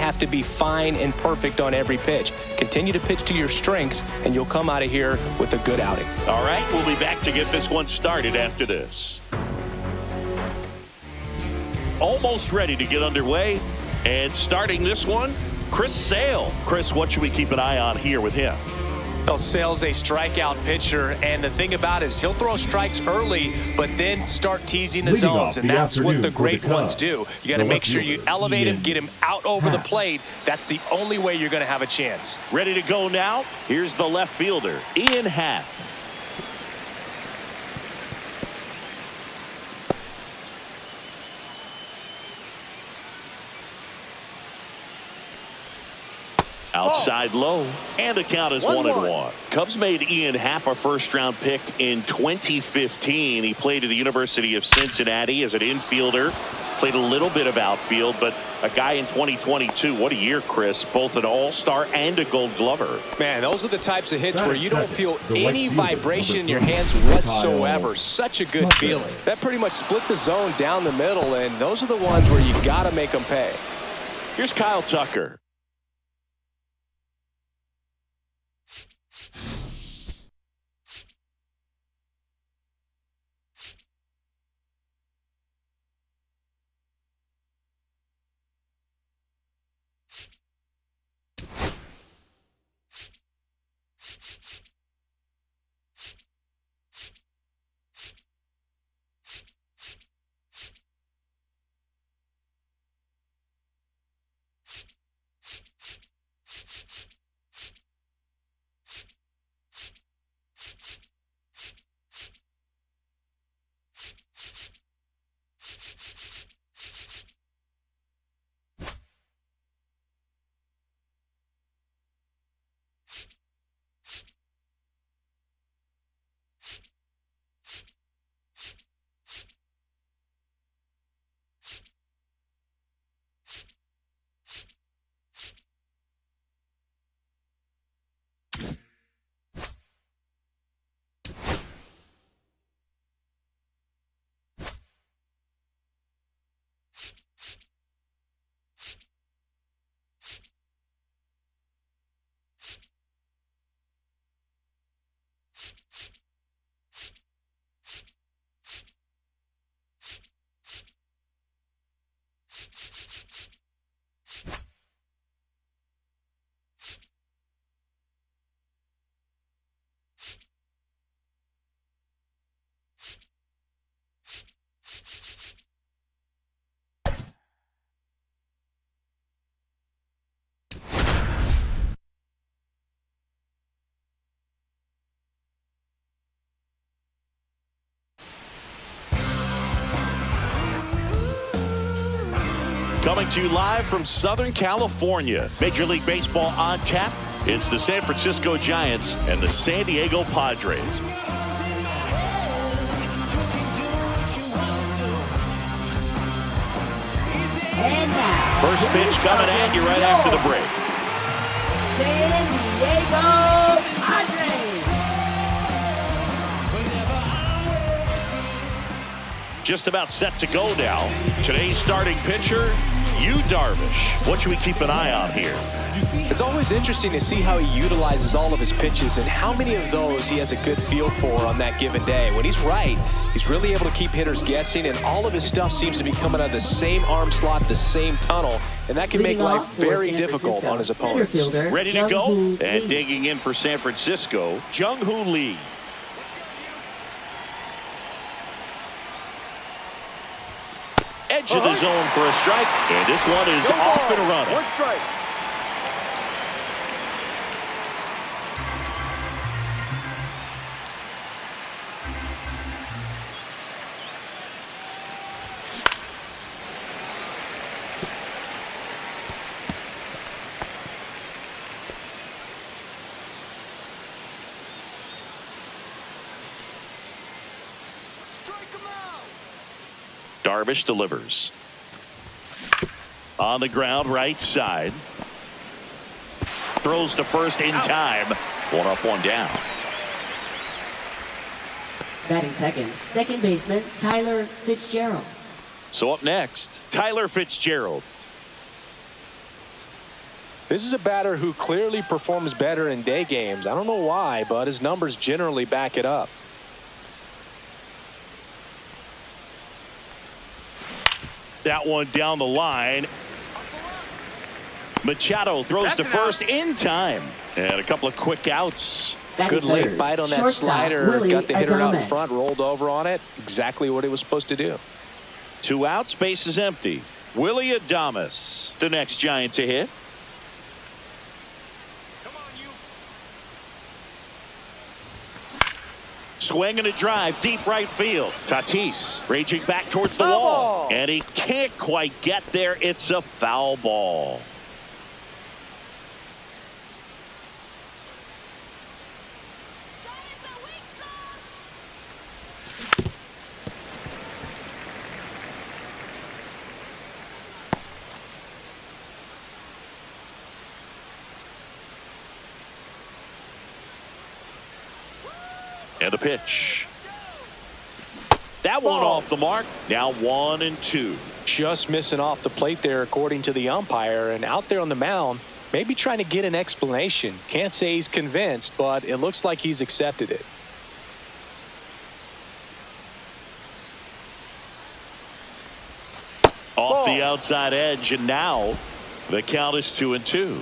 have to be fine and perfect on every pitch. Continue to pitch to your strengths, and you'll come out of here with a good outing. All right, we'll be back to get this one started after this. Almost ready to get underway. And starting this one, Chris Sale. Chris, what should we keep an eye on here with him? Well, Sale's a strikeout pitcher, and the thing about it is he'll throw strikes early, but then start teasing the zones, and that's what the great ones do. You got to make sure you elevate him, get him out over the plate. That's the only way you're going to have a chance. Ready to go now? Here's the left fielder, Ian Happ. Outside low, and the count is 1-1. Cubs made Ian Happ a first-round pick in 2015. He played at the University of Cincinnati as an infielder. Played a little bit of outfield, but a guy in 2022. What a year, Chris. Both an all-star and a gold glover. Man, those are the types of hits where you don't feel any vibration in your hands whatsoever. Such a good feeling. That pretty much split the zone down the middle, and those are the ones where you got to make them pay. Here's Kyle Tucker. Coming to you live from Southern California. Major League Baseball on tap. It's the San Francisco Giants and the San Diego Padres. And now, first pitch coming at you right after the break. San Diego Padres. Just about set to go now. Today's starting pitcher, Yu Darvish. What should we keep an eye on here? It's always interesting to see how he utilizes all of his pitches and how many of those he has a good feel for on that given day. When he's right, he's really able to keep hitters guessing, and all of his stuff seems to be coming out of the same arm slot, the same tunnel, and that can make life very difficult on his opponents. Ready to go? And digging in for San Francisco, Jung-Hoo Lee. Edge of the zone for a strike, and this one is off and running. One strike. Darvish delivers. On the ground, right side. Throws to first in time. One up, one down. Batting second, second baseman Tyler Fitzgerald. So up next, Tyler Fitzgerald. This is a batter who clearly performs better in day games. I don't know why, but his numbers generally back it up. That one down the line. Machado throws to first in time. And a couple of quick outs. Good late bite on that slider. Got the hitter out in front, rolled over on it. Exactly what he was supposed to do. 2 outs, base is empty. Willie Adames, the next Giant to hit. Swing and a drive, deep right field. Tatis raging back towards the wall. And he can't quite get there. It's a foul ball. And a pitch. That one off the mark. Now 1-2. Just missing off the plate there, according to the umpire. And out there on the mound, maybe trying to get an explanation. Can't say he's convinced, but it looks like he's accepted it. Off the outside edge, and now the count is 2-2.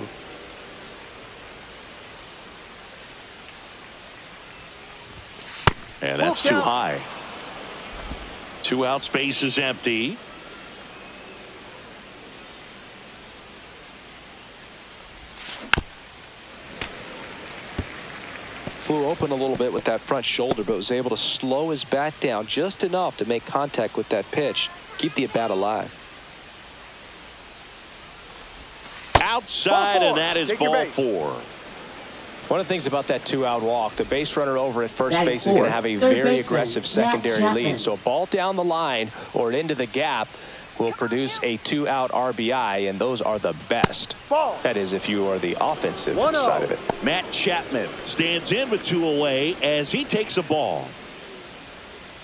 And that's too high. 2 outs, base is empty. Flew open a little bit with that front shoulder, but was able to slow his bat down just enough to make contact with that pitch. Keep the at-bat alive. Outside, and that is ball 4. One of the things about that 2-out walk, the base runner over at first base is going to have a very aggressive secondary lead. So a ball down the line or into the gap will produce a 2-out RBI, and those are the best. That is, if you are the offensive side of it. Matt Chapman stands in with 2 away as he takes a ball.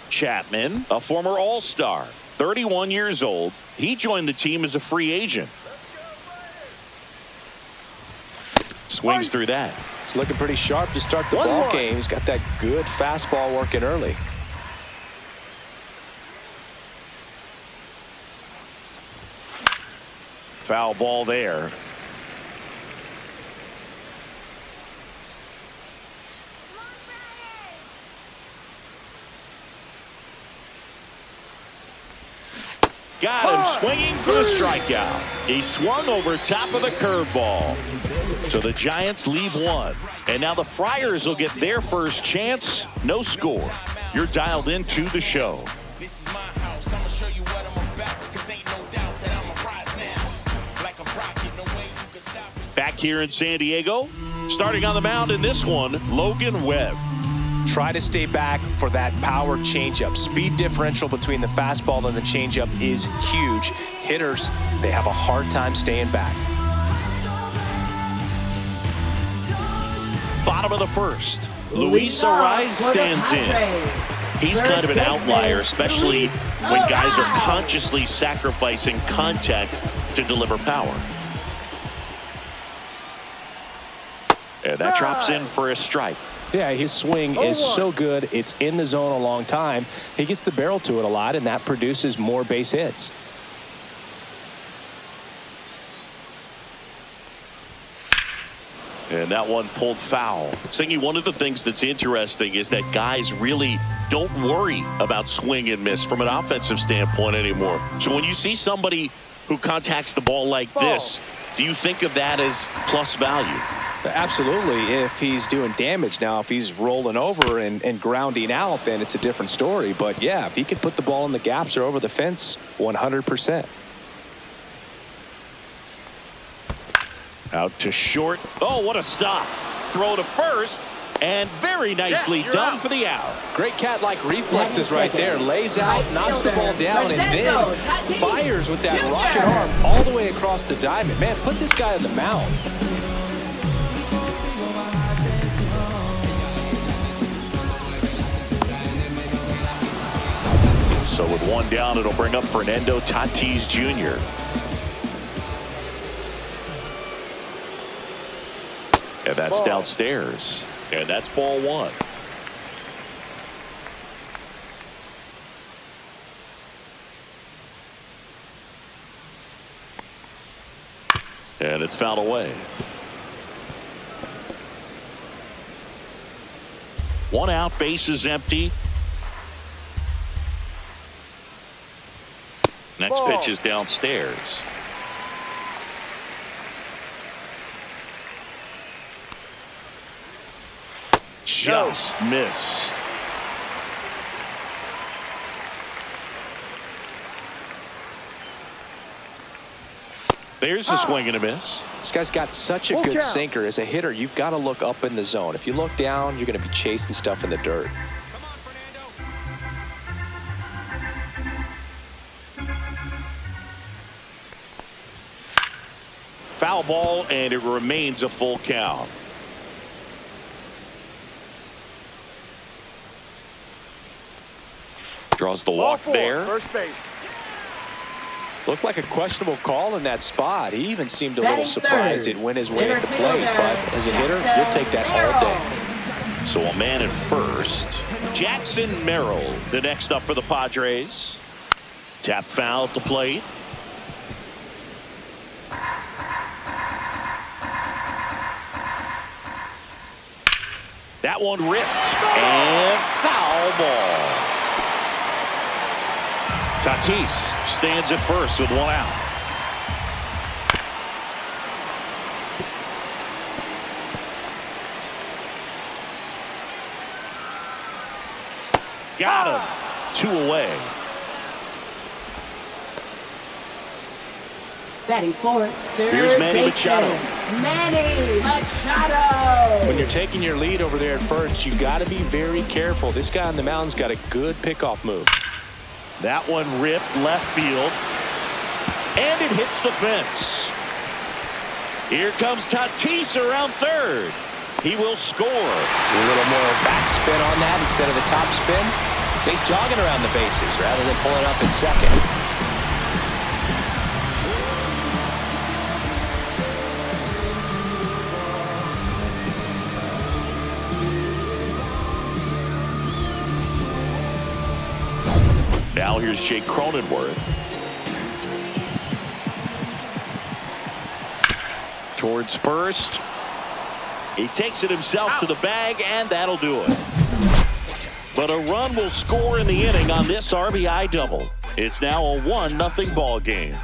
Chapman, a former All-Star, 31 years old. He joined the team as a free agent. Swings through that. He's looking pretty sharp to start the ball game. He's got that good fastball working early. Foul ball there. Got him swinging for the strikeout. He swung over top of the curveball. So the Giants leave 1. And now the Friars will get their first chance. No score. You're dialed into the show. This is my house. I'm gonna show you what I'm about, 'cause ain't no doubt that I'm a rise now. Like a rocket, no way you can stop it. Back here in San Diego, starting on the mound in this one, Logan Webb. Try to stay back for that power changeup. Speed differential between the fastball and the changeup is huge. Hitters, they have a hard time staying back. Bottom of the first, Luis Arraez stands in. He's kind of an outlier, especially when guys are consciously sacrificing contact to deliver power. And that drops in for a strike. Yeah, his swing is so good. It's in the zone a long time. He gets the barrel to it a lot, and that produces more base hits. And that one pulled foul. Singy, one of the things that's interesting is that guys really don't worry about swing and miss from an offensive standpoint anymore. So when you see somebody who contacts the ball like this, do you think of that as plus value? Absolutely, if he's doing damage. Now, if he's rolling over and grounding out, then it's a different story. But, yeah, if he can put the ball in the gaps or over the fence, 100%. Out to short. Oh, what a stop. Throw to first. And very nicely done for the out. Great cat-like reflexes right there. Lays out, knocks the ball down, and then fires with that rocket arm all the way across the diamond. Man, put this guy on the mound. So with 1 down, it'll bring up Fernando Tatis Jr. And that's downstairs. And that's ball one. And it's fouled away. One out, base is empty. Next pitch is downstairs. Just missed. There's a swing and a miss. This guy's got such a good sinker. As a hitter, you've got to look up in the zone. If you look down, you're going to be chasing stuff in the dirt. Foul ball, and it remains a full count. Draws the walk there. First base. Looked like a questionable call in that spot. He even seemed a little surprised it went his way at the plate. But as a hitter, you'll take that all day. So a man at first. Jackson Merrill, the next up for the Padres. Tap foul at the plate. That one ripped. And foul ball. Tatis stands at first with one out. Got him. 2 away. Batting fourth, Here's Manny Machado. Manny Machado. When you're taking your lead over there at first, you got to be very careful. This guy on the mound's got a good pickoff move. That one ripped left field. And it hits the fence. Here comes Tatis around third. He will score. A little more backspin on that instead of the top spin. He's jogging around the bases rather than pulling up at second. Now here's Jake Cronenworth. Towards first. He takes it himself to the bag, and that'll do it. But a run will score in the inning on this RBI double. It's now a 1-0 ball game.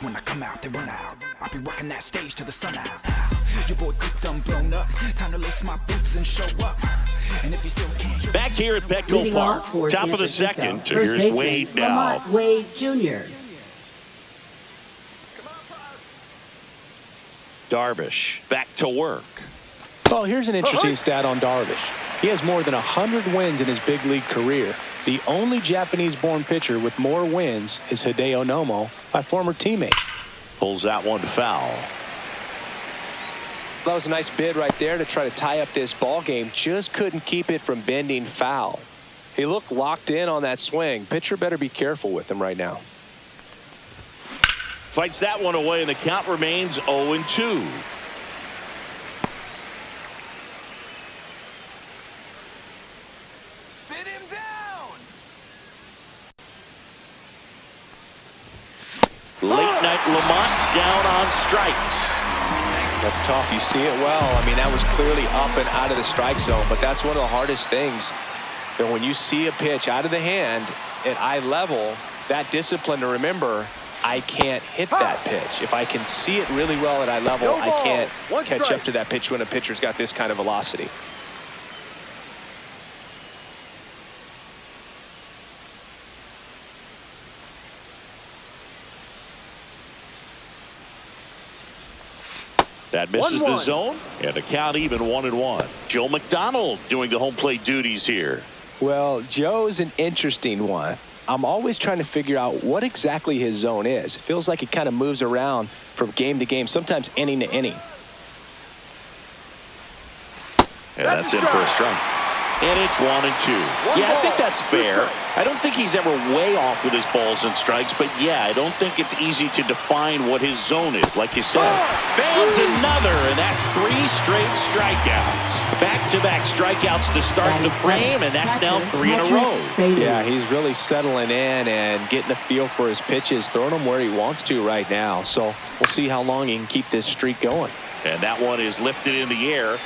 When I come out, they run out. I'll be working that stage till the sun out. Your boy cooked, done blown up. Time to lace my boots and show up. And if you still can't back here at Petco Park, top of the second. So here's Wade now. Wade Jr. Darvish back to work. Well, here's an interesting stat on Darvish. He has more than 100 wins in his big league career. The only Japanese-born pitcher with more wins is Hideo Nomo, my former teammate. Pulls that one foul. That was a nice bid right there to try to tie up this ball game. Just couldn't keep it from bending foul. He looked locked in on that swing. Pitcher better be careful with him right now. Fights that one away, and the count remains 0-2. Sit him down. Late night Lamont down on strikes. That's tough. You see it well. I mean, that was clearly up and out of the strike zone, but that's one of the hardest things. And when you see a pitch out of the hand at eye level, that discipline to remember, I can't hit that pitch. If I can see it really well at eye level, I can't catch up to that pitch when a pitcher's got this kind of velocity. That misses the zone, and the count even 1-1. Joe McDonald doing the home plate duties here. Well, Joe's an interesting one. I'm always trying to figure out what exactly his zone is. It feels like it kind of moves around from game to game, sometimes inning to inning. And that's in for a strike. And it's 1-2. Yeah, I think that's fair. I don't think he's ever way off with his balls and strikes, but yeah, I don't think it's easy to define what his zone is, like you said. Bounds another, and that's 3 straight strikeouts. Back-to-back strikeouts to start the frame, and that's now 3 in a row. Yeah, he's really settling in and getting a feel for his pitches, throwing them where he wants to right now. So we'll see how long he can keep this streak going. And that one is lifted in the air,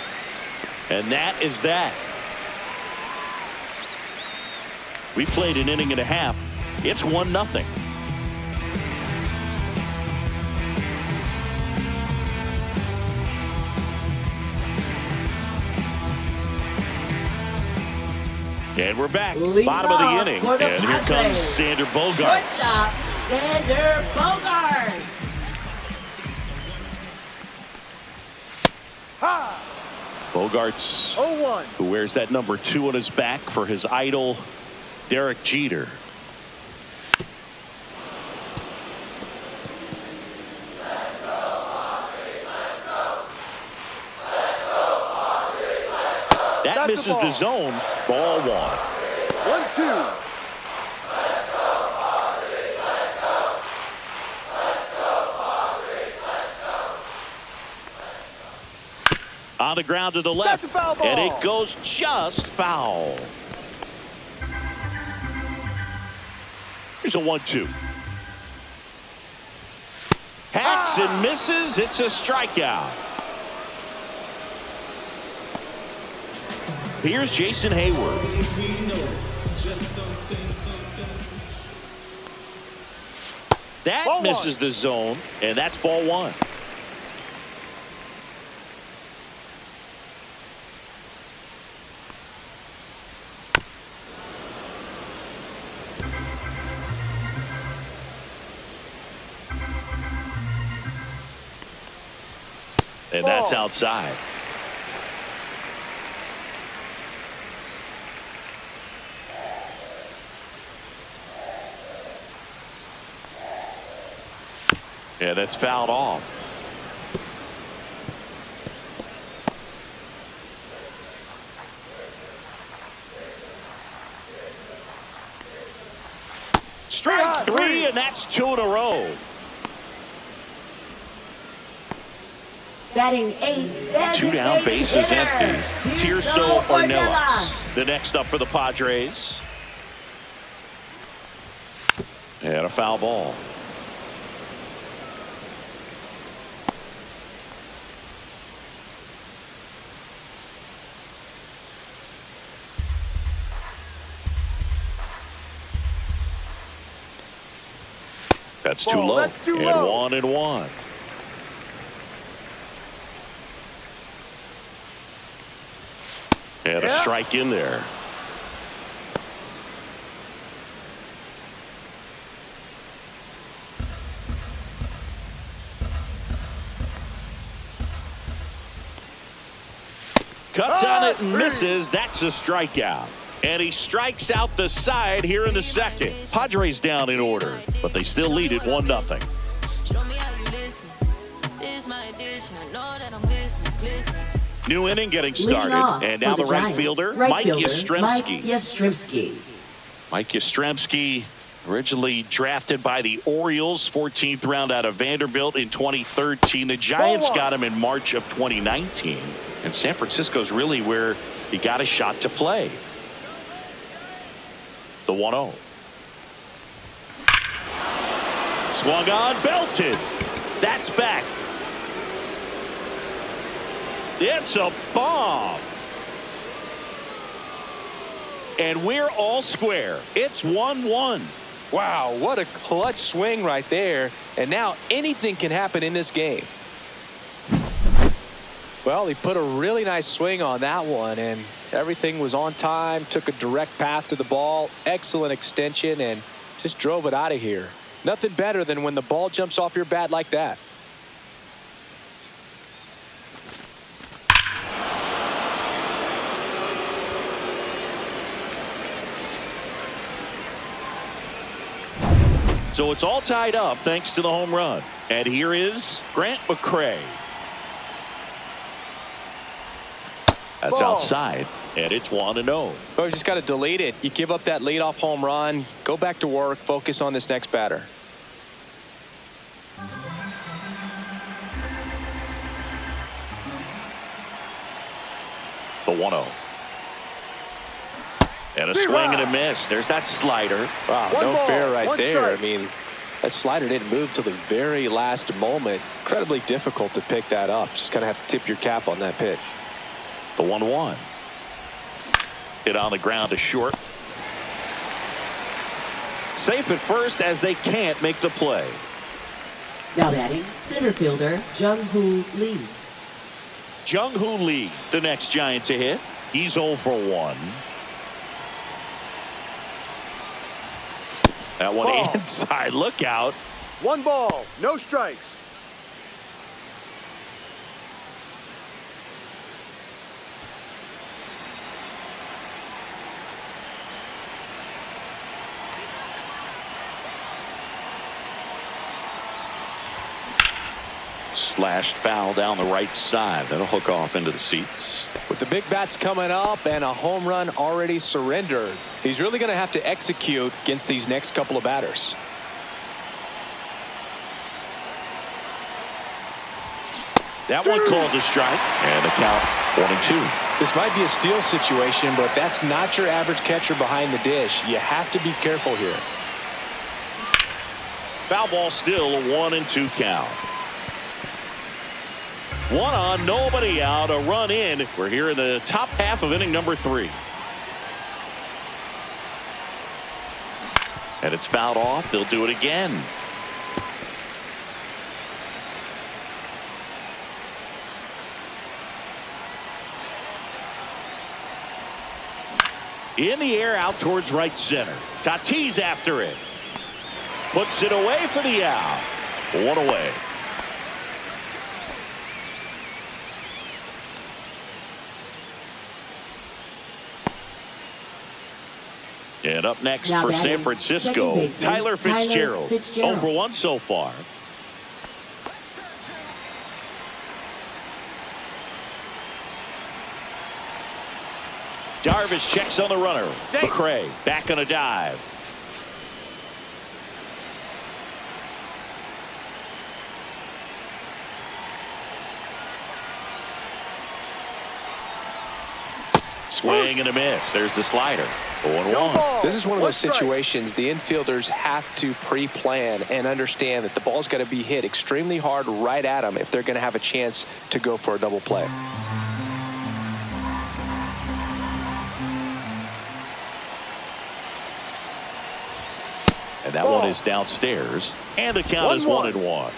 and that is that. We played an inning and a half. It's 1-0. And we're back. Bottom of the inning. And here comes Xander Bogaerts. Shortstop, Xander Bogaerts. Bogaerts, 0-1. who wears that number 2 on his back for his idol, Derek Jeter. That misses the zone. Ball 1. 1-2. On the ground to the left. That's a foul ball. And it goes just foul. Here's a 1-2. Hacks and misses. It's a strikeout. Here's Jason Hayward. That Ball misses the zone, and that's ball 1. And that's outside. Yeah, that's fouled off. Strike 3, and that's 2 in a row. Batting 8. 2 down, bases empty. Tirso Ornelas, the next up for the Padres. And a foul ball. That's too low. That's too and low. 1-1. And a strike in there. Cuts on it and misses. That's a strikeout. And he strikes out the side here in the second. Padres down in order, but they still lead it 1-0. New inning getting started. And now the right fielder, Mike Yastrzemski. Mike Yastrzemski, originally drafted by the Orioles, 14th round out of Vanderbilt in 2013. The Giants got him in March of 2019. And San Francisco's really where he got a shot to play. The 1-0. Swung on, belted. That's back. It's a bomb. And we're all square. It's 1-1. Wow, what a clutch swing right there. And now anything can happen in this game. Well, he put a really nice swing on that one, and everything was on time, took a direct path to the ball, excellent extension, and just drove it out of here. Nothing better than when the ball jumps off your bat like that. So it's all tied up thanks to the home run. And here is Grant McCray. That's outside. And it's 1-0. Well, you just got to delete it. You give up that leadoff home run, go back to work, focus on this next batter. The 1-0. And a swing and a miss. There's that slider. Wow, no fair right there. I mean, that slider didn't move till the very last moment. Incredibly difficult to pick that up. Just kind of have to tip your cap on that pitch. The 1-1. Hit on the ground to short. Safe at first as they can't make the play. Now batting, center fielder Jung-Hoo Lee. Jung-Hoo Lee, the next Giant to hit. He's 0 for 1. That one inside. Look out. 1 ball, no strikes. Slashed foul down the right side. That'll hook off into the seats. With the big bats coming up and a home run already surrendered, he's really going to have to execute against these next couple of batters. That one called a strike, and the count 1-2. This might be a steal situation, but that's not your average catcher behind the dish. You have to be careful here. Foul ball still, a 1-2 count. 1 on, nobody out, a run in. We're here in the top half of inning number 3. And it's fouled off. They'll do it again. In the air out towards right center. Tatis after it. Puts it away for the out. 1 away. And up next Now for batting, San Francisco, Tyler Fitzgerald. 0 for 1 so far. Darvish checks on the runner. McRae back on a dive. Swing and a miss. There's the slider. 0-1. This is one of those situations the infielders have to pre-plan and understand that the ball's got to be hit extremely hard right at them if they're going to have a chance to go for a double play. And that one is downstairs. And the count is 1-1.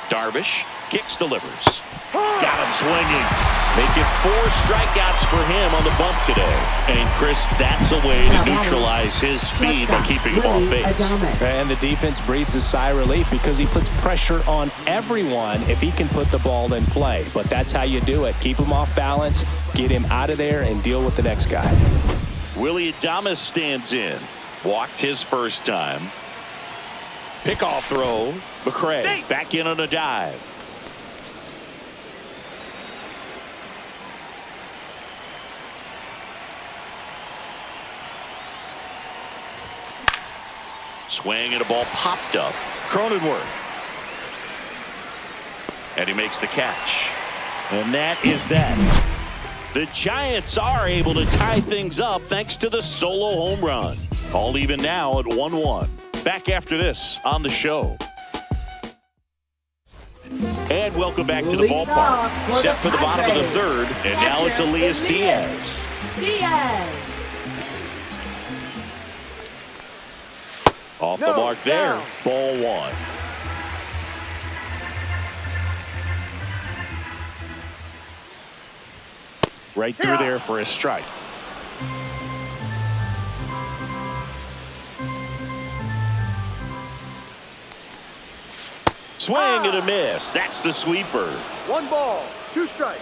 Darvish kicks, delivers. Got him swinging. Make it 4 strikeouts for him on the bump today. And Chris, that's a way to neutralize his speed by keeping him off base. And the defense breathes a sigh of relief because he puts pressure on everyone if he can put the ball in play. But that's how you do it. Keep him off balance, get him out of there, and deal with the next guy. Willie Adames stands in. Walked his first time. Pickoff throw. McRae back in on a dive. Swing and a ball popped up. Cronenworth. And he makes the catch. And that is that. The Giants are able to tie things up thanks to the solo home run. All even now at 1-1. Back after this on the show. And welcome back to the ballpark. Set for the bottom of the 3rd. And now it's Elias Diaz. Off the mark there. Ball 1. Right through there for a strike. Swing and a miss. That's the sweeper. 1 ball, 2 strikes.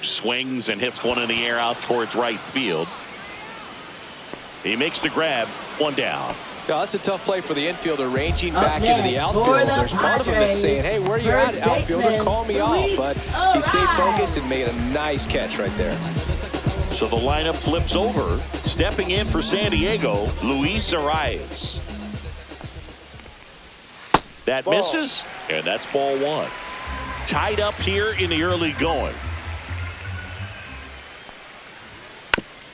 Swings and hits one in the air out towards right field. He makes the grab. 1 down. No, that's a tough play for the infielder, ranging Up back into the next outfield. for the There's part of him that's Padres, saying, hey, where are you first at, outfielder? baseman, Call me off. Luis But he stayed Arias. focused and made a nice catch right there. So the lineup flips over. Stepping in for San Diego, Luis Arias. That Ball. misses, and that's ball 1. Tied up here in the early going.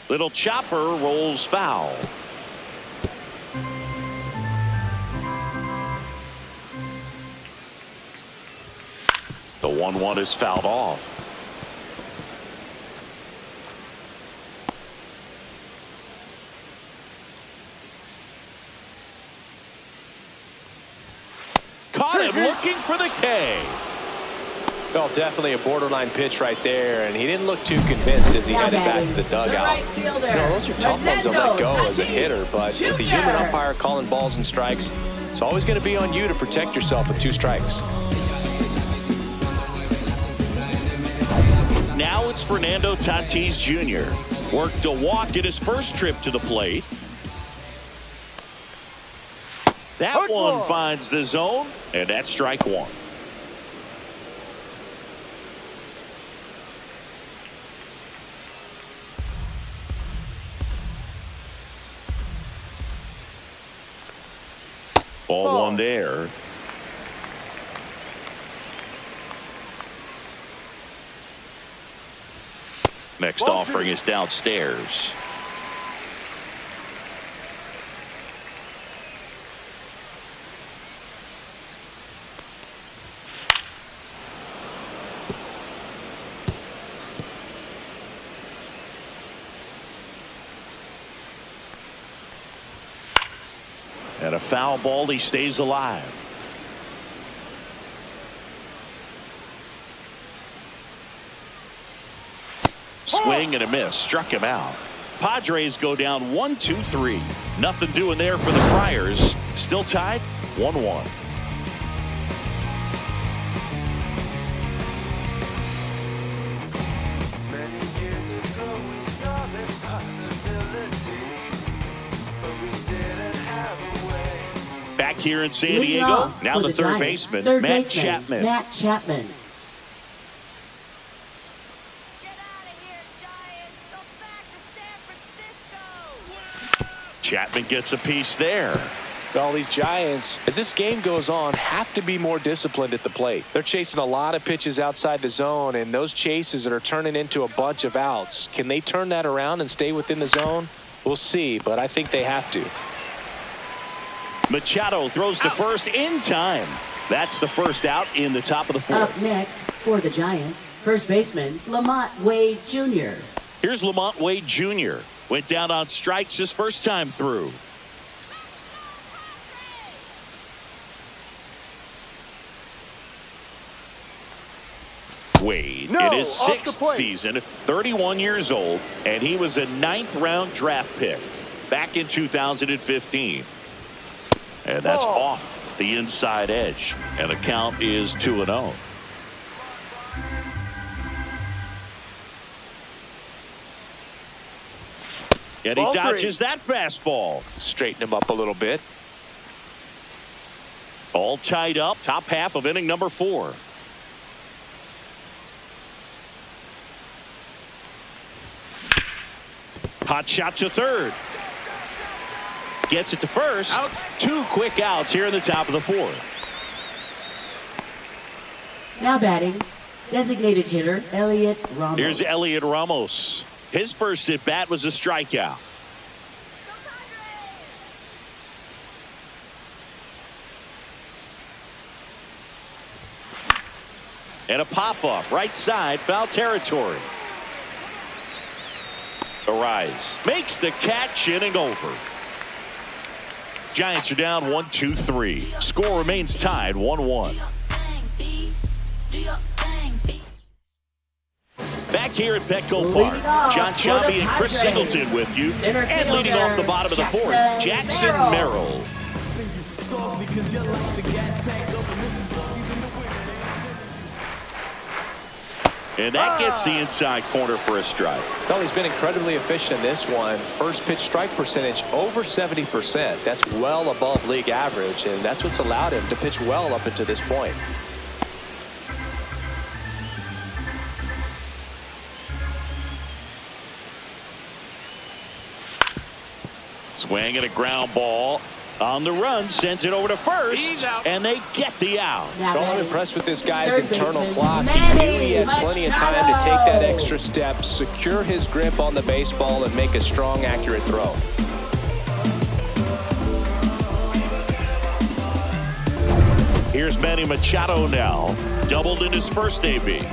Little chopper rolls foul. The 1-1 is fouled off. Caught him looking for the K. Well, definitely a borderline pitch right there, and he didn't look too convinced as he Now headed back batting, to the the dugout. right fielder, You know, those are tough ones to let go as a hitter, but with the human Jr. umpire calling balls and strikes, it's always going to be on you to protect yourself with 2 strikes. Now it's Fernando Tatis Jr. Worked a walk in his first trip to the plate. That Hard one ball. finds the zone, and that's strike 1. Ball 1 there. Next Ball offering 2. is downstairs. And a foul ball, he stays alive. Swing and a miss, struck him out. Padres go down 1-2-3. Nothing doing there for the Friars. Still tied 1-1. Many years ago we saw this possibility, but we didn't have a way. Back here in San Leading Diego, off now for the third Giants, baseman, third Matt baseman, Chapman. Matt Chapman. Get out of here, Giants! Go back to San Francisco! Chapman gets a piece there. Well, these Giants, as this game goes on, have to be more disciplined at the plate. They're chasing a lot of pitches outside the zone, and those chases that are turning into a bunch of outs. Can they turn that around and stay within the zone? We'll see, but I think they have to. Machado throws to first in time. That's the first out in the top of the 4th. Up next for the Giants, first baseman Lamont Wade Jr. Here's Lamont Wade Jr. Went down on strikes his first time through. Wade No, in his off the 6th plate. season, 31 years old, and he was a 9th round draft pick back in 2015. And that's Ball. off the inside edge, and the count is 2-0. And he Ball dodges 3. that fastball. Straighten him up a little bit. All tied up, top half of inning number 4. Hot shot to third. Gets it to first. Out. 2 quick outs here in the top of the 4th. Now batting, designated hitter Elliot Ramos. Here's Elliot Ramos. His first at bat was a strikeout. And a pop-up right side, foul territory. Arise makes the catch, inning over. Giants are down 1-2-3. Score remains tied 1-1. Back here at Petco Park. Leading off John for the Chabi and Chris Padres. Singleton with you. Center And leading off the bottom of the fourth, Jackson Jackson Merrill. Merrill. And that gets the inside corner for a strike. Well, he's been incredibly efficient in this one. First pitch strike percentage over 70%. That's well above league average, and that's what's allowed him to pitch well up until this point. Swing and a ground ball. On the run, sends it over to first, and they get the out. Well, I'm impressed with this guy's Third internal baseman, clock. He knew he had plenty of time to take that extra step, secure his grip on the baseball, and make a strong, accurate throw. Here's Manny Machado now. Doubled in his first AB.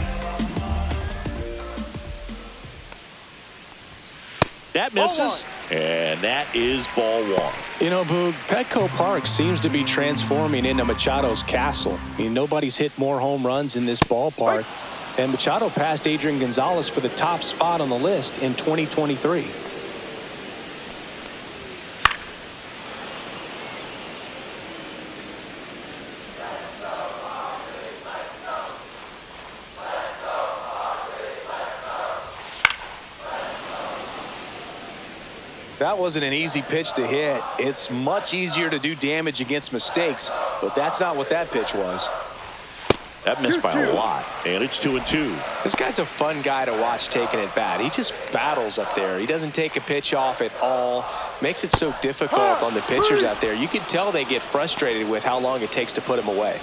That misses, and that is ball one. You know, Boog, Petco Park seems to be transforming into Machado's castle. I mean, nobody's hit more home runs in this ballpark. And Machado passed Adrian Gonzalez for the top spot on the list in 2023. That wasn't an easy pitch to hit. It's much easier to do damage against mistakes, but that's not what that pitch was. That missed by a lot, and it's 2-2. This guy's a fun guy to watch taking it bat. He just battles up there. He doesn't take a pitch off at all. Makes it so difficult on the pitchers out there. You can tell they get frustrated with how long it takes to put him away.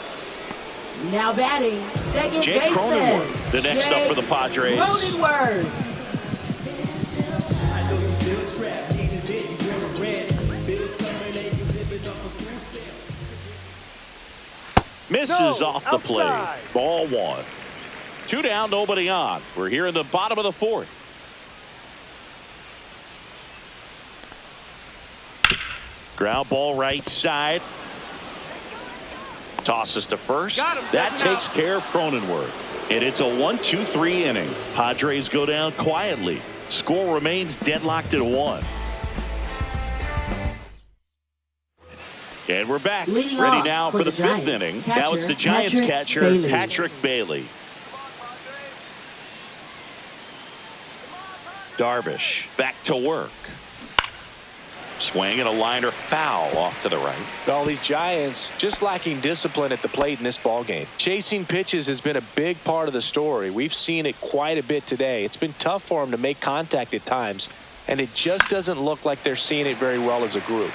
Now batting, second Jake baseman. Cronenworth, the next up for the Padres. Cronenworth. Misses No, off the plate. outside. Ball one. 2 down, nobody on. We're here in the bottom of the fourth. Ground ball right side. Tosses to first. Got him, That taken takes care of Cronenworth. And it's a 1-2-3 inning. Padres go down quietly. Score remains deadlocked at 1. And we're back. Leading Ready off now for for the the fifth Giants. inning. Catcher, Now it's the Giants Patrick catcher, Bailey. Patrick Bailey. Darvish back to work. Swing and a liner foul off to the right. Well, these Giants just lacking discipline at the plate in this ballgame. Chasing pitches has been a big part of the story. We've seen it quite a bit today. It's been tough for them to make contact at times, and it just doesn't look like they're seeing it very well as a group.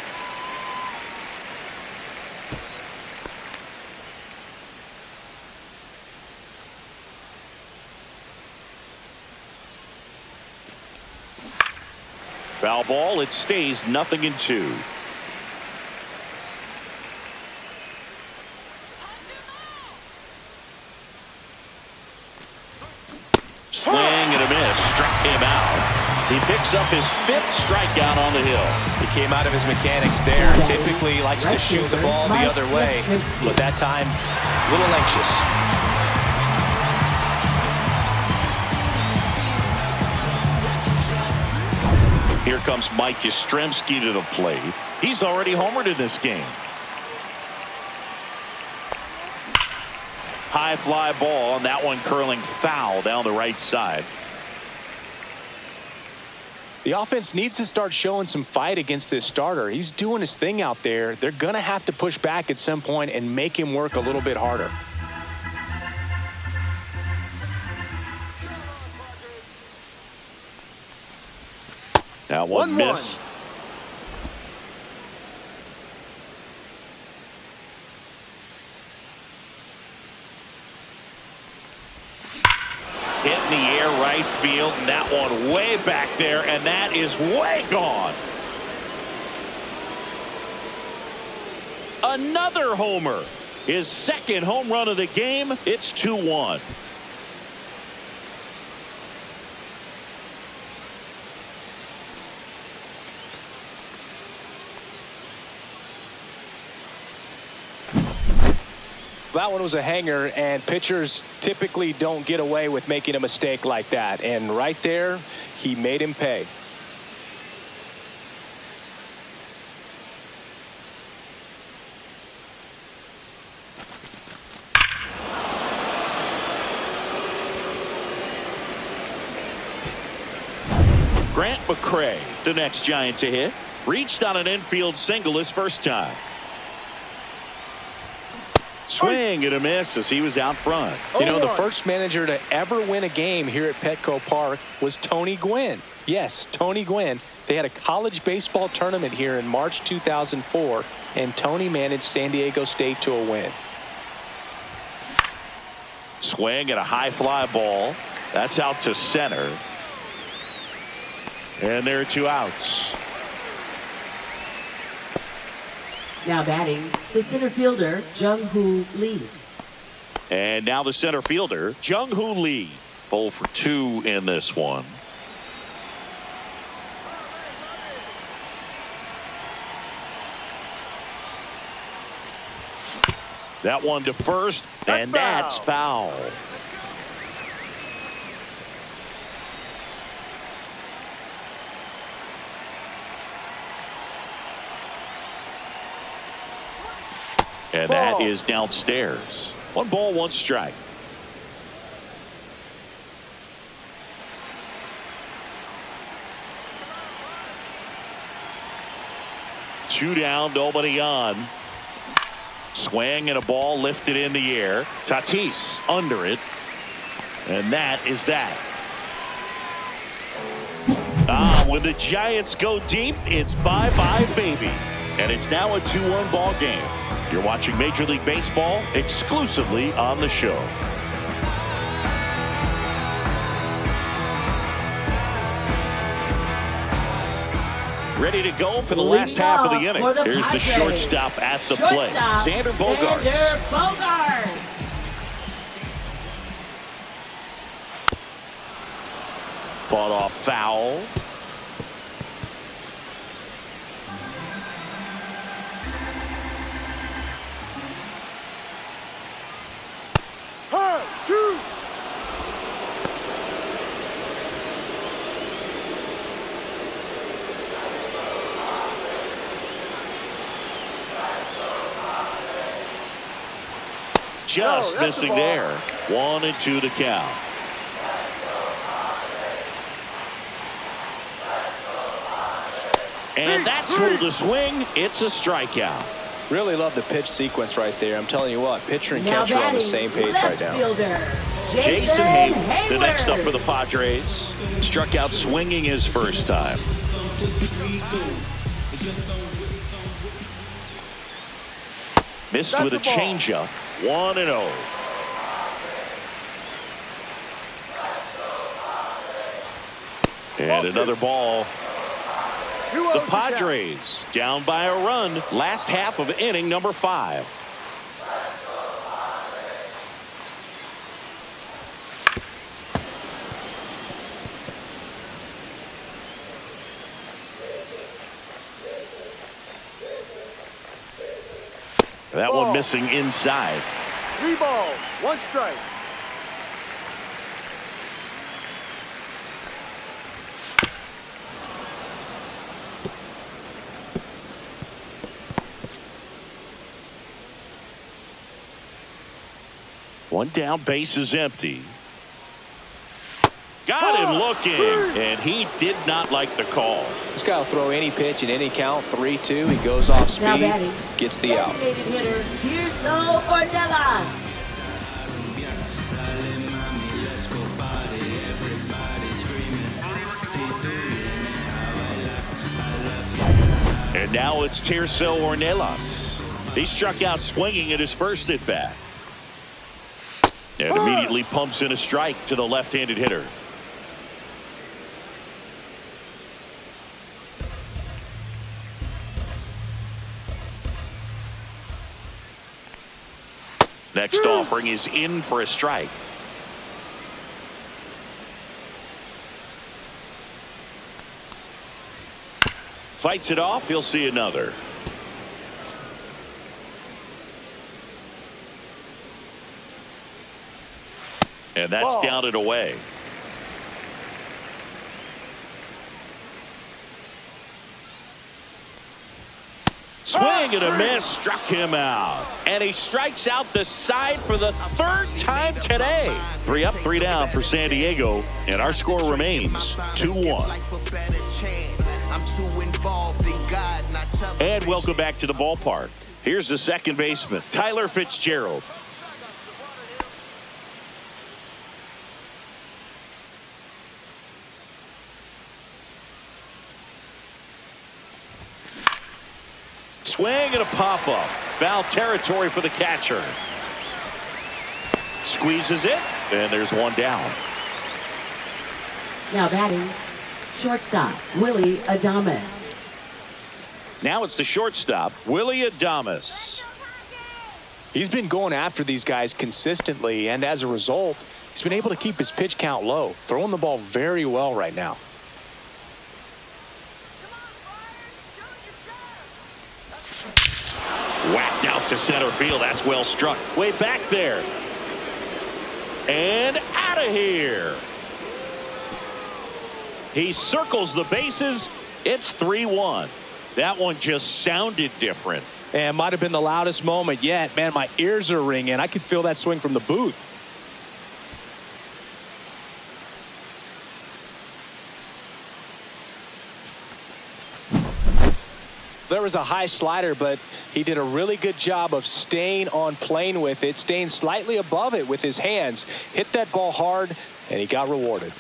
Foul ball. It stays 0-2. Swing and a miss. Struck him out. He picks up his 5th strikeout on the hill. He came out of his mechanics there. Typically likes to shoot the ball the other way, but that time a little anxious. Here comes Mike Yastrzemski to the plate. He's already homered in this game. High fly ball, and that one curling foul down the right side. The offense needs to start showing some fight against this starter. He's doing his thing out there. They're going to have to push back at some point and make him work a little bit harder. That one missed. Hit in the air right field, and that one way back there, and that is way gone. Another homer. His second home run of the game. It's 2-1. that one was a hanger, and pitchers typically don't get away with making a mistake like that. And right there, he made him pay. Grant McCray, the next Giant to hit, reached on an infield single his first time. Swing and a miss as he was out front. You know, the first manager to ever win a game here at Petco Park was Tony Gwynn. Yes, Tony Gwynn. They had a college baseball tournament here in March 2004, and Tony managed San Diego State to a win. Swing and a high fly ball. That's out to center. And there are 2 outs. Now batting, the center fielder, Jung-Hoo Lee. And now the center fielder, Jung-Hoo Lee. 0 for 2 in this one. That one to first, and that's foul. And that is downstairs. 1 ball, 1 strike. Two down, nobody on. Swing and a ball lifted in the air. Tatis under it. And that is that. When the Giants go deep, it's bye-bye, baby. And it's now a 2-1 ball game. You're watching Major League Baseball exclusively on the show. Ready to go for the last half of the inning. Here's the shortstop at the plate. Xander Bogaerts. Fought off foul. Just missing there. 1-2 to count. And that's ruled a swing. It's a strikeout. Really love the pitch sequence right there. I'm telling you what, pitcher and catcher are on the same page right now. Jason Hayden, the next up for the Padres, struck out swinging his first time. Missed with a changeup. 1-0. And another ball. The Padres down by a run. Last half of inning number 5. That one missing inside. 3 balls, 1 strike. One down, base is empty. Got him looking, and he did not like the call. This guy will throw any pitch in any count. 3-2. He goes off speed, gets the out. Hitter, Tirso Ornelas. And now it's Tirso Ornelas. He struck out swinging at his first at bat. And immediately pumps in a strike to the left-handed hitter. Next offering is in for a strike. Fights it off. He'll see another. And that's Ball. down and away. Swing and a miss, struck him out. And he strikes out the side for the third time today. 3 up, 3 down for San Diego. And our score remains 2-1. And welcome back to the ballpark. Here's the second baseman, Tyler Fitzgerald. Swing and a pop-up. Foul territory for the catcher. Squeezes it, and there's one down. Now batting, shortstop, Willie Adames. Now it's the shortstop, Willie Adames. He's been going after these guys consistently, and as a result, he's been able to keep his pitch count low, throwing the ball very well right now. Whacked out to center field. That's well struck. Way back there. And out of here. He circles the bases. It's 3-1. That one just sounded different. And might have been the loudest moment yet. Man, my ears are ringing. I could feel that swing from the booth. There was a high slider, but he did a really good job of staying on plane with it, staying slightly above it with his hands. Hit that ball hard, and he got rewarded.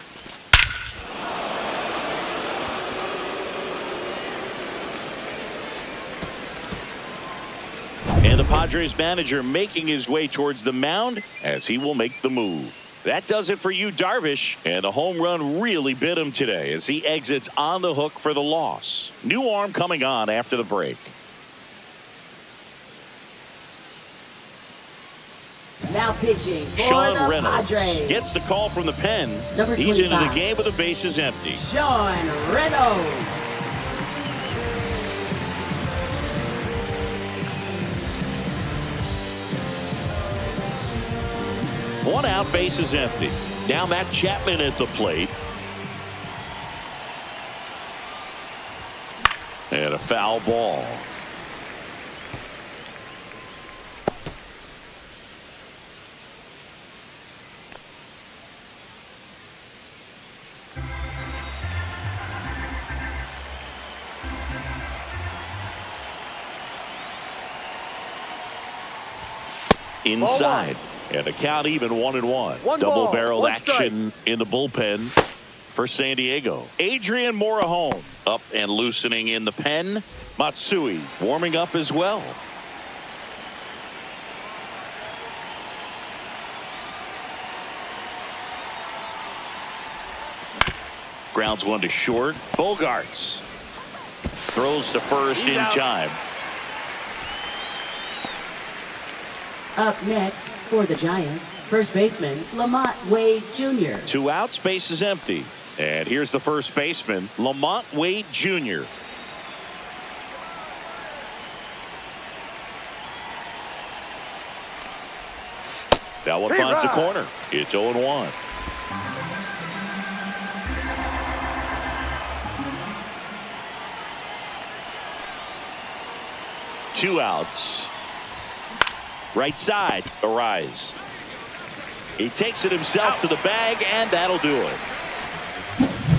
And the Padres manager making his way towards the mound as he will make the move. That does it for you, Darvish. And a home run really bit him today as he exits on the hook for the loss. New arm coming on after the break. Now pitching for Sean the Reynolds Padres. gets the call from the pen. Number He's into the 25. game with the bases empty. Sean Reynolds. One out, bases empty. Now Matt Chapman at the plate. And a foul ball. Inside. And a count even 1-1. Double-barreled action in the bullpen for San Diego. Adrian Morejon up and loosening in the pen. Matsui warming up as well. Grounds one to short. Bogarts throws to first in time. Up next for the Giants, first baseman Lamont Wade Jr. 2 outs, base is empty. And here's the first baseman, Lamont Wade Jr. That one finds the corner. It's 0-1. Two outs. Right side, Arise. He takes it himself to the bag, and that'll do it.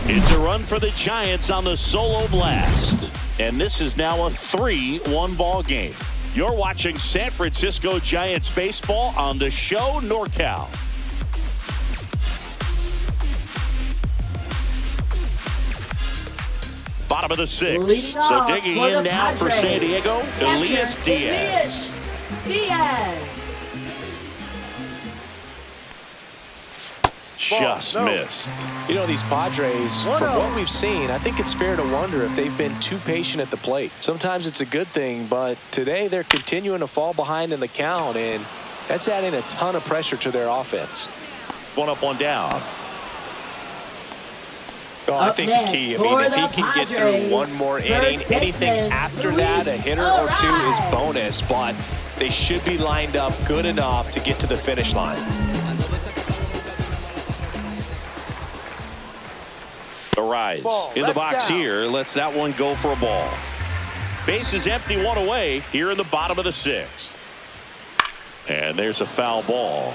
It's a run for the Giants on the solo blast. And this is now a 3-1 ball game. You're watching San Francisco Giants baseball on the show NorCal. Bottom of the 6th. So digging in now for San Diego, Elias Diaz. Just missed. You know, these Padres, from what we've seen, I think it's fair to wonder if they've been too patient at the plate. Sometimes it's a good thing, but today they're continuing to fall behind in the count, and that's adding a ton of pressure to their offense. One up, one down. Oh, I think the key, I mean, if he can get through one more inning, anything after that, a hitter or two is bonus, but they should be lined up good enough to get to the finish line. arise. Ball, In the left box down. here, lets that one go for a ball. Base is empty, one away here in the bottom of the sixth. And there's a foul ball.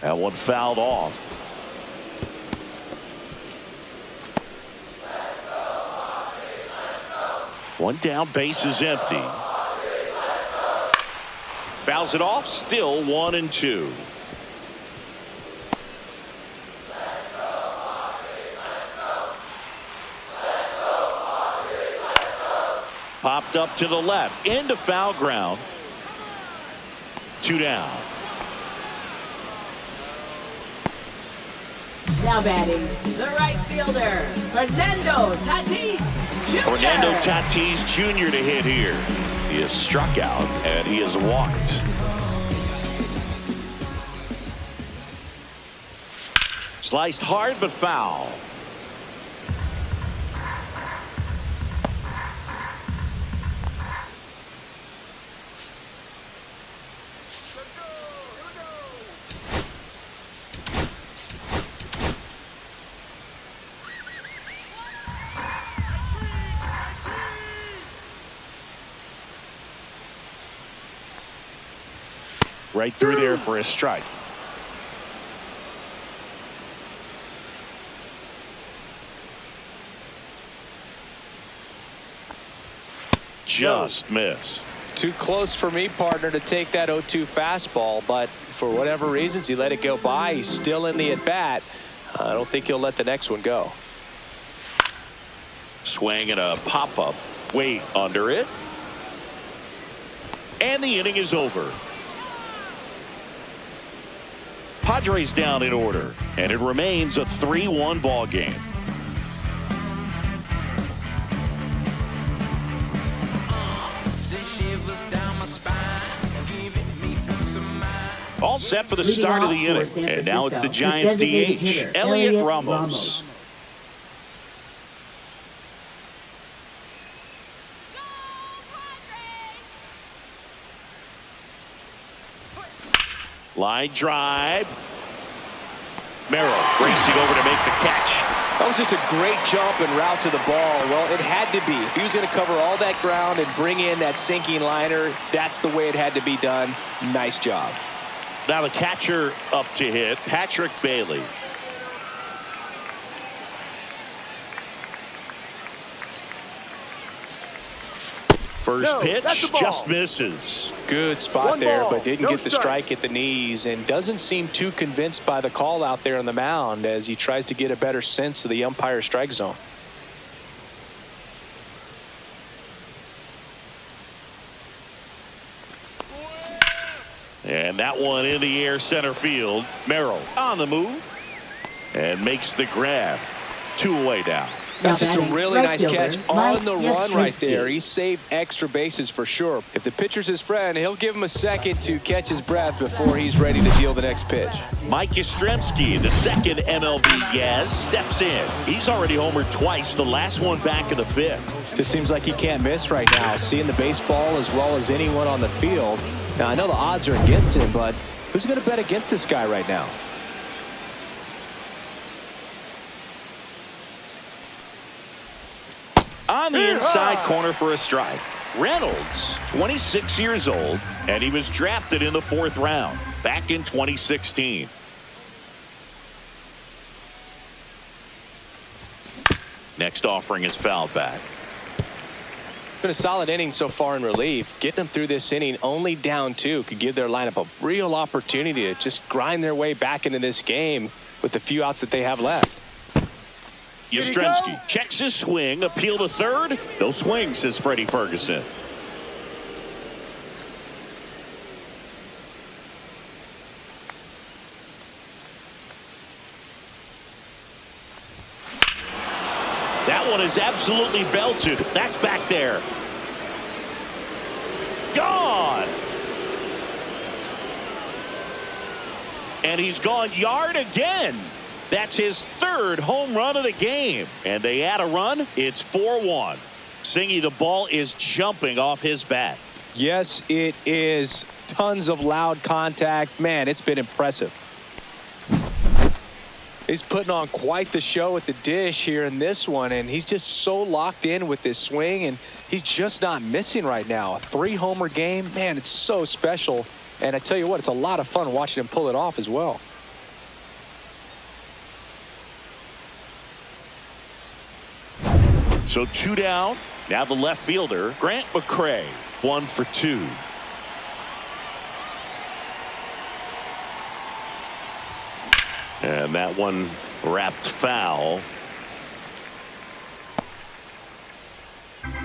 That one fouled off. One down, base is empty. Fouls it off, still 1-2. Popped up to the left, into foul ground. 2 down. Now batting, the right fielder, Fernando Tatis Jr. Fernando Tatis Jr. to hit here. He has struck out and he has walked. Sliced hard but foul. Right through there for a strike. Just missed. Too close for me, partner, to take that 0-2 fastball, but for whatever reasons he let it go by. He's still in the at bat. I don't think he'll let the next one go. Swing and a pop-up. Wait under it. And the inning is over. Padres down in order, and it remains a 3-1 ball game. All set for the Leading start of off the for inning, San and now it's the Francisco, Giants designated DH, hitter, Elliot Ramos. Line drive. Merrill racing over to make the catch. That was just a great jump and route to the ball. Well, it had to be. If he was going to cover all that ground and bring in that sinking liner, that's the way it had to be done. Nice job. Now the catcher up to hit, Patrick Bailey. First No, pitch that's the ball. just misses. Good spot One there, ball, but didn't no get the strike. strike at the knees and doesn't seem too convinced by the call out there on the mound as he tries to get a better sense of the umpire strike zone. And that one in the air center field. Merrill on the move and makes the grab. 2 away now. That's Now just a batting, really right nice fielder, catch Mike on the run right there. Yastrzemski. He saved extra bases for sure. If the pitcher's his friend, he'll give him a second to catch his breath before he's ready to deal the next pitch. Mike Yastrzemski, the second MLB Yaz, steps in. He's already homered twice, the last one back in the 5th. Just seems like he can't miss right now, seeing the baseball as well as anyone on the field. Now, I know the odds are against him, but who's going to bet against this guy right now? On the inside corner for a strike. Reynolds, 26 years old, and he was drafted in the 4th round back in 2016. Next offering is fouled back. Been a solid inning so far in relief. Getting them through this inning only down 2 could give their lineup a real opportunity to just grind their way back into this game with the few outs that they have left. Yastrzemski checks his swing, appeal to third. No swing, says Freddie Ferguson. That one is absolutely belted. That's back there. Gone. And he's gone yard again. That's his 3rd home run of the game. And they add a run. It's 4-1. Singy, the ball is jumping off his bat. Yes, it is. Tons of loud contact. Man, it's been impressive. He's putting on quite the show at the dish here in this one, and he's just so locked in with this swing, and he's just not missing right now. A 3-homer game, man, it's so special. And I tell you what, it's a lot of fun watching him pull it off as well. So 2 down. Now the left fielder, Grant McCray, 1 for 2. And that one wrapped foul.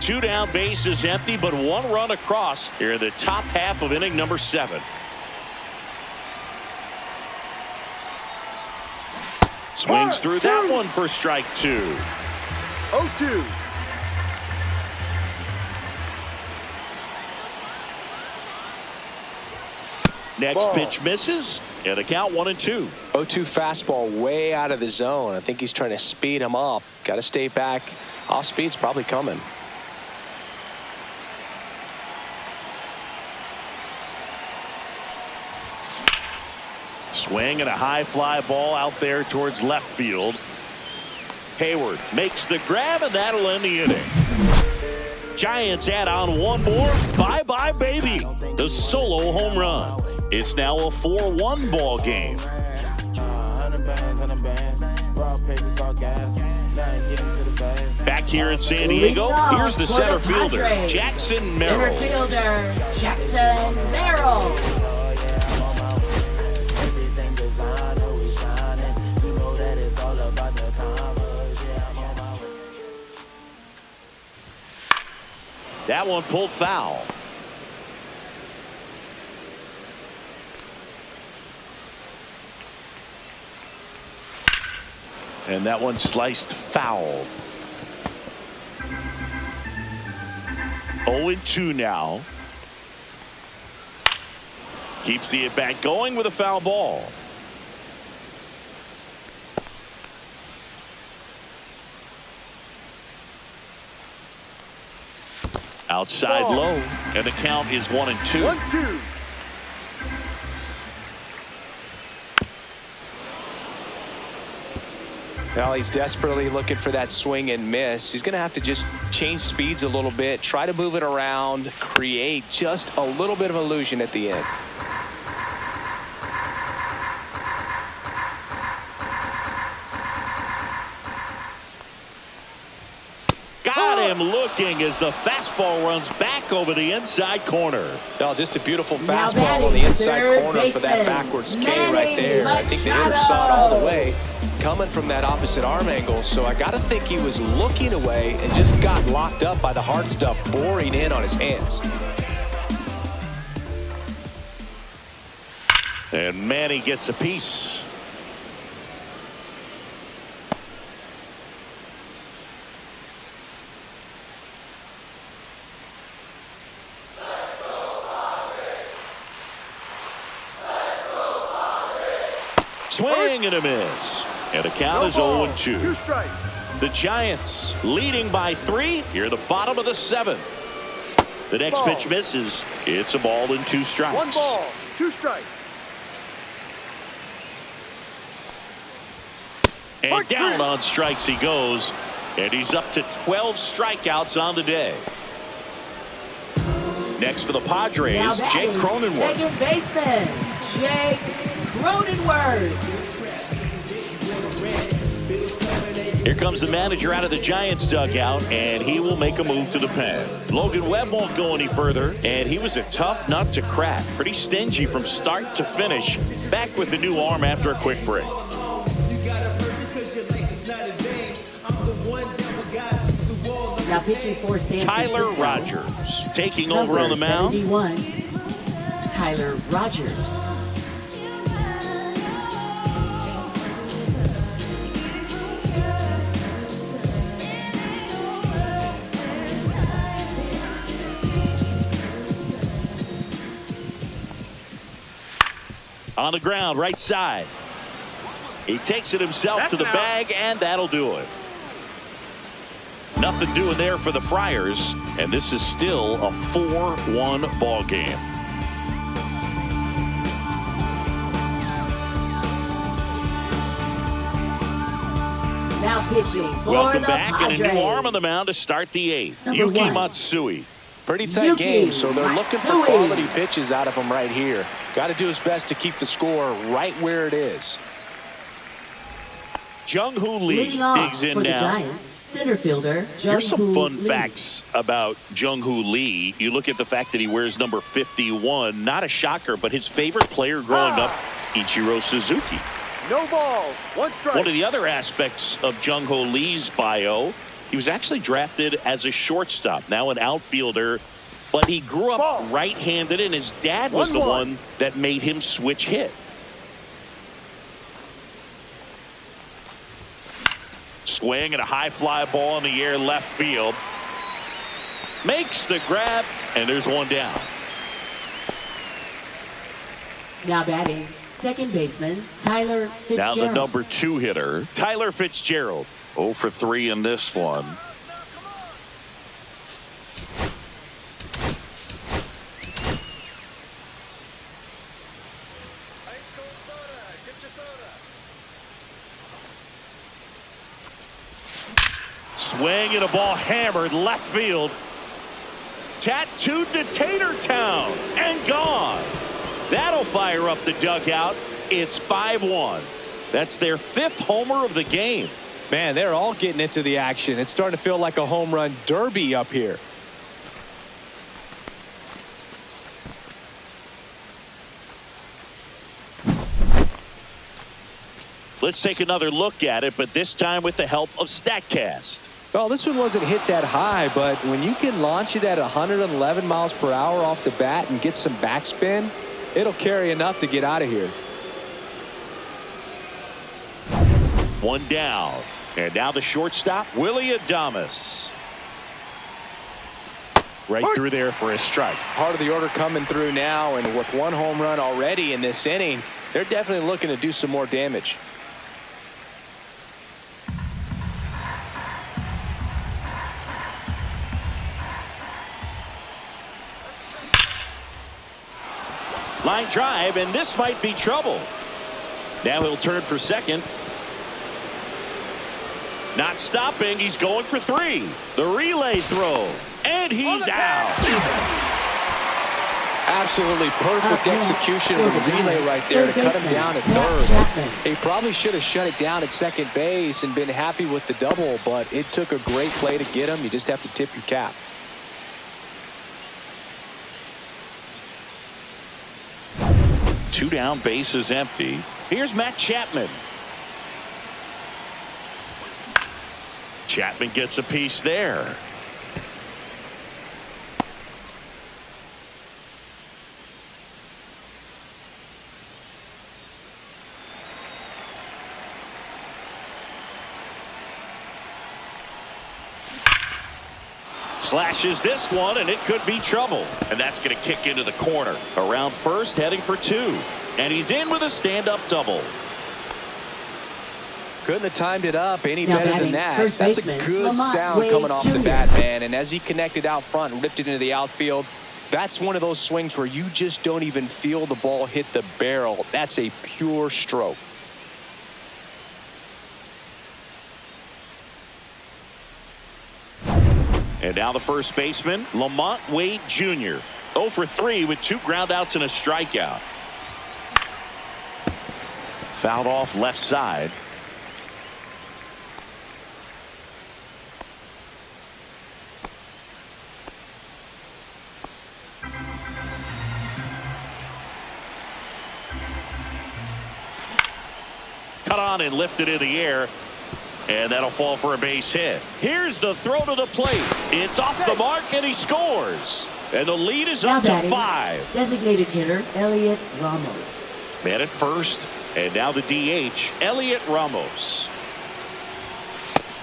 2 down, base is empty, but 1 run across here in the top half of inning number 7. Swings through that one for strike 2. 0-2. Next pitch misses, and the count 1-2. 0-2 fastball way out of the zone. I think he's trying to speed him up. Got to stay back. Off speed's probably coming. Swing and a high fly ball out there towards left field. Hayward makes the grab, and that'll end the inning. Giants add on 1 more. Bye-bye, baby. The solo home run. It's now a 4-1 ball game. Back here in San Diego, here's the center fielder, Jackson Merrill. Center fielder, Jackson Merrill. That one pulled foul. And that one sliced foul. 0-2 now. Keeps the at-bat going with a foul ball. Outside low, and the count is 1-2. 1-2. Well, he's desperately looking for that swing and miss. He's going to have to just change speeds a little bit, try to move it around, create just a little bit of illusion at the end. Got him looking as the fastball runs back over the inside corner. No, just a beautiful Now fastball batting on the inside third corner for that baseman, backwards K right there. Manny I think the hitter saw it all the way coming from that opposite arm angle. So I got to think he was looking away and just got locked up by the hard stuff boring in on his hands. And Manny gets a piece. Swing and a miss. And the count is 0-2. 2 strikes. The Giants leading by 3 here at the bottom of the 7th. The next Ball. pitch misses. It's a ball and 2 strikes. 1 ball, 2 strikes. And down on strikes he goes. And he's up to 12 strikeouts on the day. Next for the Padres, Now Jake batting Cronenworth. second baseman, Jake Cronenworth. Here comes the manager out of the Giants dugout, and he will make a move to the pen. Logan Webb won't go any further, and he was a tough nut to crack. Pretty stingy from start to finish. Back with the new arm after a quick break. Now pitching for San Tyler Francisco, Rogers taking number over on the mound. 71, Tyler Rogers. On the ground, right side. He takes it himself to the bag, and that'll do it. Nothing doing there for the Friars, and this is still a 4-1 ball game. Now pitching for Welcome the back, Padres. and a new arm on the mound to start the 8th. Number Yuki 1. Matsui. Pretty tight Yuki game, so they're looking for Matsui. quality pitches out of him right here. Got to do his best to keep the score right where it is. Jung-Hoo Lee Leading off digs in for the now. Giants, center fielder Here's some Jung-Hoo fun Lee. facts about Jung-Hoo Lee. You look at the fact that he wears number 51. Not a shocker, but his favorite player growing up, Ichiro Suzuki. No balls. 1 strike. One of the other aspects of Jung-Hoo Lee's bio, he was actually drafted as a shortstop, now an outfielder, but he grew up Ball. right-handed, and his dad was the 1-1. one that made him switch hit. Swing and a high fly ball in the air left field. Makes the grab, and there's one down. Now batting, second baseman Tyler Now Fitzgerald. the number 2 hitter, Tyler Fitzgerald. 0 for 3 in this one. Swing and a ball hammered left field. Tattooed to Tatertown and gone. That'll fire up the dugout. It's 5-1. That's their 5th homer of the game. Man, they're all getting into the action. It's starting to feel like a home run derby up here. Let's take another look at it, but this time with the help of StatCast. Well, this one wasn't hit that high, but when you can launch it at 111 miles per hour off the bat and get some backspin, it'll carry enough to get out of here. 1 down. And now the shortstop, Willie Adames. Right through there for a strike. Part of the order coming through now, and with 1 home run already in this inning, they're definitely looking to do some more damage. Line drive, and this might be trouble. Now he'll turn for second. Not stopping. He's going for 3. The relay throw, and he's out. Absolutely perfect Up execution next, of the for the relay Giants, right there to third cut him baseman, down at Matt third. Chapman. He probably should have shut it down at second base and been happy with the double, but it took a great play to get him. You just have to tip your cap. Two down, bases empty. Here's Matt Chapman. Chapman gets a piece there. Slashes this one, and it could be trouble. And that's going to kick into the corner. Around first, heading for 2. And he's in with a stand-up double. Couldn't have timed it up any Now better than batting, that. first That's a baseman, good Lamont sound Wade coming off the Jr. bat, man. And as he connected out front and ripped it into the outfield, that's one of those swings where you just don't even feel the ball hit the barrel. That's a pure stroke. And now the first baseman, Lamont Wade Jr. 0 for 3 with 2 groundouts and a strikeout. Fouled off left side. Cut on and lifted in the air. And that'll fall for a base hit. Here's the throw to the plate. It's off the mark, and he scores. And the lead is Now up to batting, 5. designated hitter Elliot Ramos. Man at first, and now the DH, Elliot Ramos.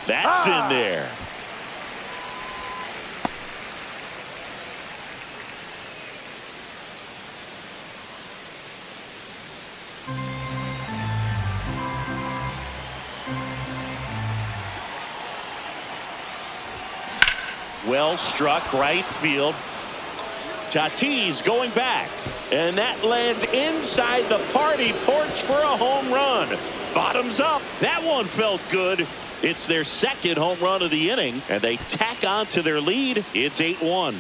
That's in there. Well struck right field. Tatis going back, and that lands inside the party porch for a home run. Bottoms up. That one felt good. It's their second home run of the inning, and they tack on to their lead. It's 8-1.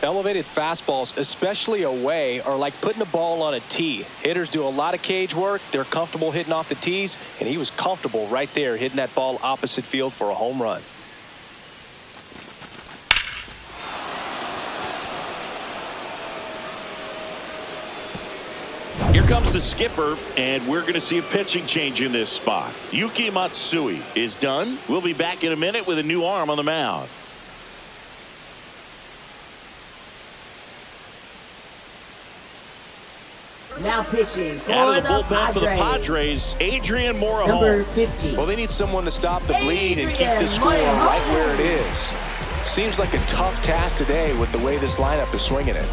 Elevated fastballs, especially away, are like putting a ball on a tee. Hitters do a lot of cage work. They're comfortable hitting off the tees, and he was comfortable right there hitting that ball opposite field for a home run. Here comes the skipper, and we're going to see a pitching change in this spot. Yuki Matsui is done. We'll be back in a minute with a new arm on the mound. Now pitching for Out of the the bullpen for the Padres. Padres, Adrian Number Morejon. 50. Well, they need someone to stop the bleed and keep the score Adrian right Morejon. where it is. Seems like a tough task today with the way this lineup is swinging it.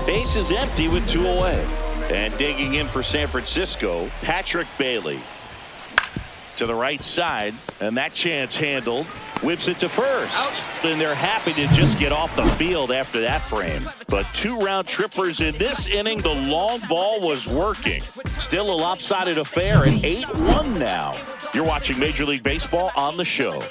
Base is empty with 2 away. And digging in for San Francisco, Patrick Bailey. To the right side, and that chance handled. Whips it to first. And they're happy to just get off the field after that frame. But 2 round trippers in this inning. The long ball was working. Still a lopsided affair at 8-1 now. You're watching Major League Baseball on the show.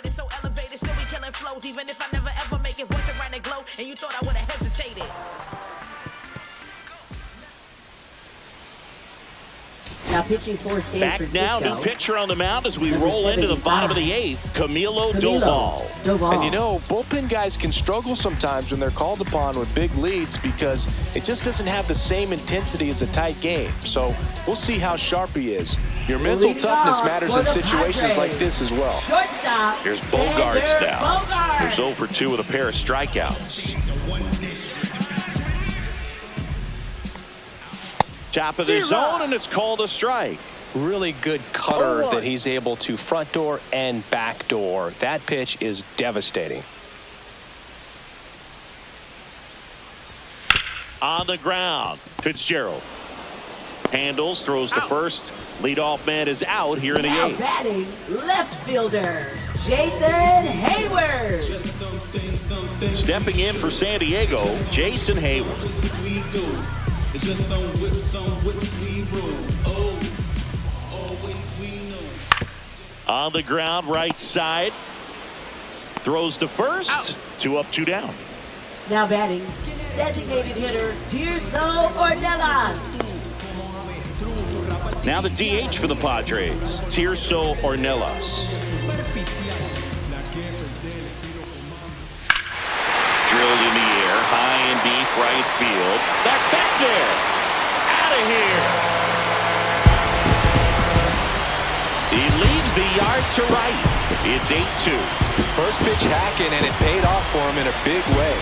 Now pitching for San Back Francisco. now, new pitcher on the mound as we Number roll into the bottom of the 8th. Camilo Doval. And you know, bullpen guys can struggle sometimes when they're called upon with big leads because it just doesn't have the same intensity as a tight game. So we'll see how sharp he is. Your mental toughness matters in situations like this as well. Shortstop. Here's Bogarts Xander down. Bogaerts. There's 0 for 2 with a pair of strikeouts. Top of the zone, and it's called a strike. Really good cutter that he's able to front door and back door. That pitch is devastating. On the ground, Fitzgerald handles, throws to first. Leadoff man is out here in the Now 8th. batting left fielder Jason Hayward. Stepping in for San Diego, Jason Hayward. On the ground, right side. Throws to first. 2 up, 2 down. Now batting designated hitter Tirso Ornelas. Now the DH for the Padres, Tirso Ornelas. Drilled in the air, high and deep right field. That's back there. Out of here. He leaves the yard to right. It's 8-2. First pitch hacking, and it paid off for him in a big way.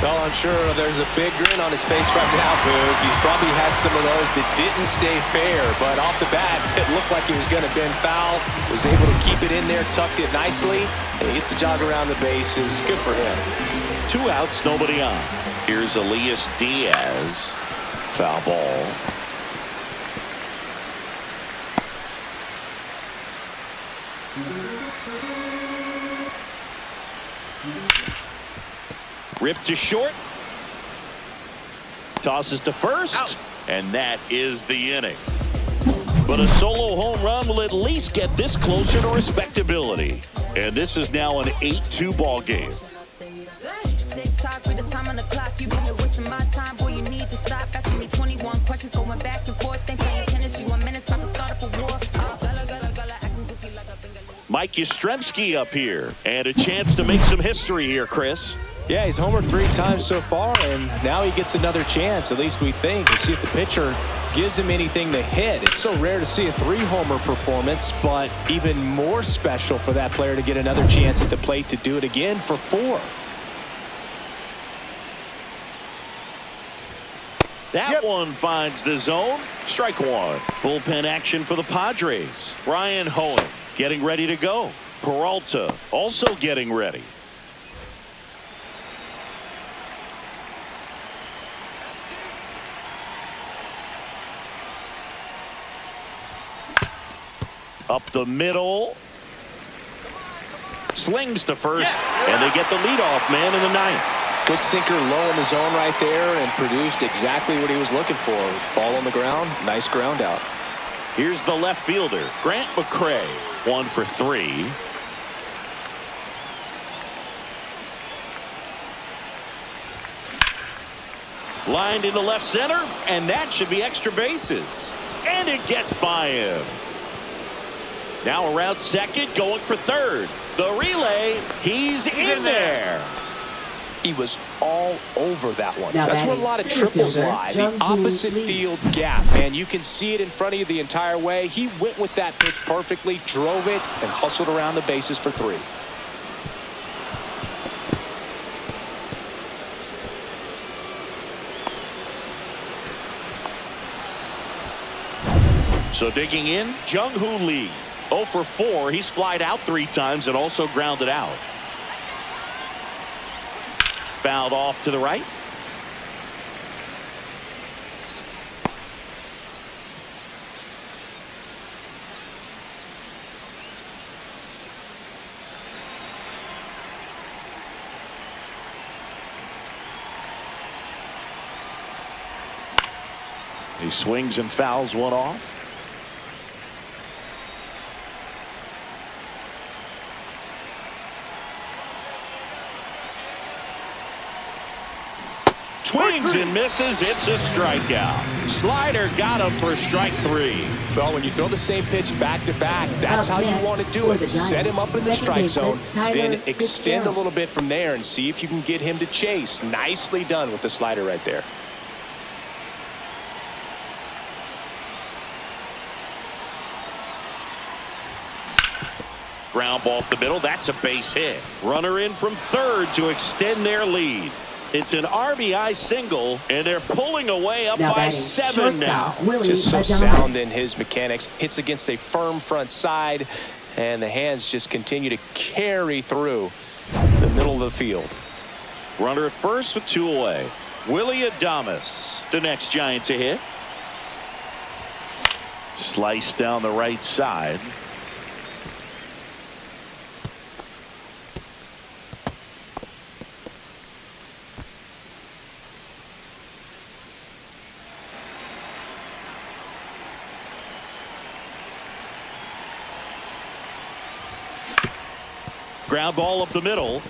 Well, I'm sure there's a big grin on his face right now, Boog. He's probably had some of those that didn't stay fair, but off the bat, it looked like he was going to bend foul. Was able to keep it in there, tucked it nicely, and he gets the jog around the bases. Good for him. 2 outs, nobody on. Here's Elias Diaz. Foul ball. Ripped to short. Tosses to first. And that is the inning. But a solo home run will at least get this closer to respectability. And this is now an 8-2 ball game. Tick-tock, read the time on the clock. You been here wasting my time. Boy, you need to stop asking me 21 questions. Going back and forth. Ain't playing tennis. You 1 minute. About to start up a war. Acting goofy like a finger. Mike Yastrzemski up here. And a chance to make some history here, Chris. Yeah, he's homered 3 times so far, and now he gets another chance, at least we think. We'll see if the pitcher gives him anything to hit. It's so rare to see a 3-homer performance, but even more special for that player to get another chance at the plate to do it again for 4. That one finds the zone. Strike one. Bullpen action for the Padres. Ryan Hohen getting ready to go. Peralta also getting ready. Up the middle. Slings to first, and they get the leadoff man in the ninth. Good sinker low in the zone right there and produced exactly what he was looking for. Ball on the ground, nice ground out. Here's the left fielder, Grant McCray, 1 for 3. Lined into left center, and that should be extra bases. And it gets by him. Now around second, going for third. The relay, he's in there. He was all over that one. Now That's where a lot of triples lie. The opposite field gap, and you can see it in front of you the entire way. He went with that pitch perfectly, drove it, and hustled around the bases for 3. So digging in, Jung-Hoo Lee. 0 for 4. He's flied out 3 times and also grounded out. Fouled off to the right. He swings and fouls one off. Swings and misses. It's a strikeout. Slider got him for strike 3. Well, when you throw the same pitch back to back, that's how you want to do it. Set him up in the strike zone, then extend a little bit from there and see if you can get him to chase. Nicely done with the slider right there. Ground ball up the middle. That's a base hit. Runner in from third to extend their lead. It's an RBI single, and they're pulling away up by 7 now. Just so sound in his mechanics. Hits against a firm front side, and the hands just continue to carry through the middle of the field. Runner at first with 2 away. Willie Adames, the next Giant to hit. Slice down the right side. Ground ball up the middle.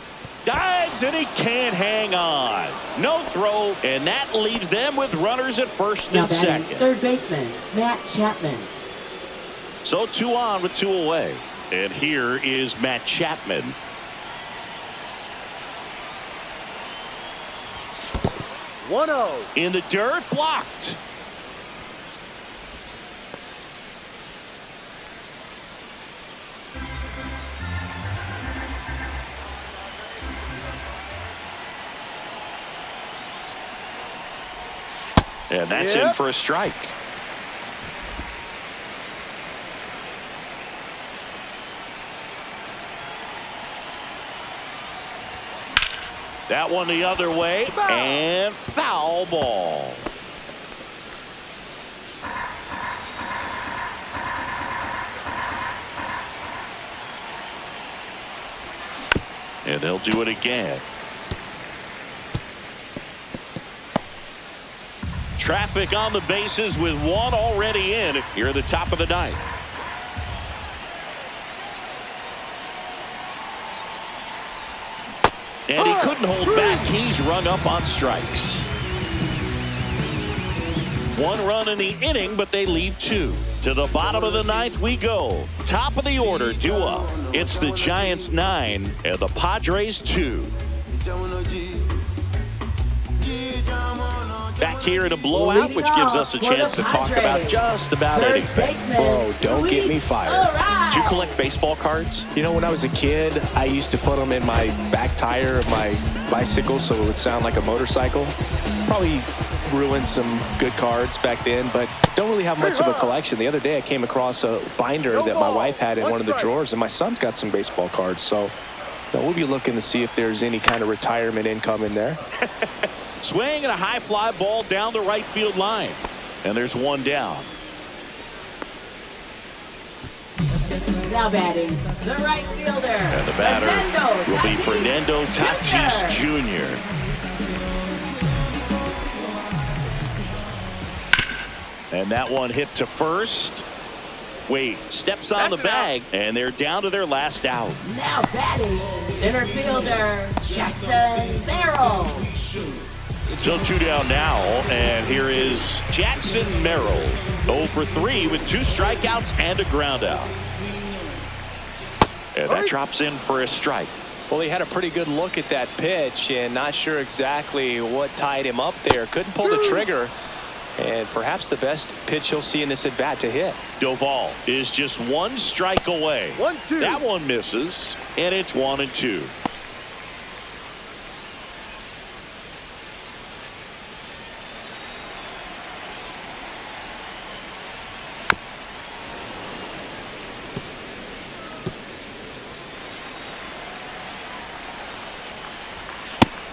Dives, and he can't hang on. No throw, and that leaves them with runners at first and second. Third baseman, Matt Chapman. So 2 on with 2 away. And here is Matt Chapman. (1-0) In the dirt, blocked. And that's in for a strike. That one the other way, and foul ball. And they'll do it again. Traffic on the bases with 1 already in here at the top of the 9th. And he couldn't hold back. He's rung up on strikes. 1 run in the inning, but they leave 2. To the bottom of the 9th we go. Top of the order, due up. It's the Giants 9 and the Padres 2. Back here in a blowout, which gives us a chance to talk about just about anything. Oh, don't get me fired. Do you collect baseball cards? You know, when I was a kid, I used to put them in my back tire of my bicycle so it would sound like a motorcycle. Probably ruined some good cards back then, but don't really have much of a collection. The other day I came across a binder that my wife had in one of the drawers, and my son's got some baseball cards. So we'll be looking to see if there's any kind of retirement income in there. Swing and a high fly ball down the right field line. And there's one down. Now batting, the right fielder. And the batter will be Fernando Tatis Jr. And that one hit to first. Wade steps on the bag, and they're down to their last out. Now batting, center fielder Jackson Merrill. So 2 down now, and here is Jackson Merrill. 0 for 3 with 2 strikeouts and a ground out. And that drops in for a strike. Well, he had a pretty good look at that pitch and not sure exactly what tied him up there. Couldn't pull the trigger. And perhaps the best pitch he'll see in this at bat to hit. Doval is just 1 strike away. 1-2. That one misses, and it's 1-2.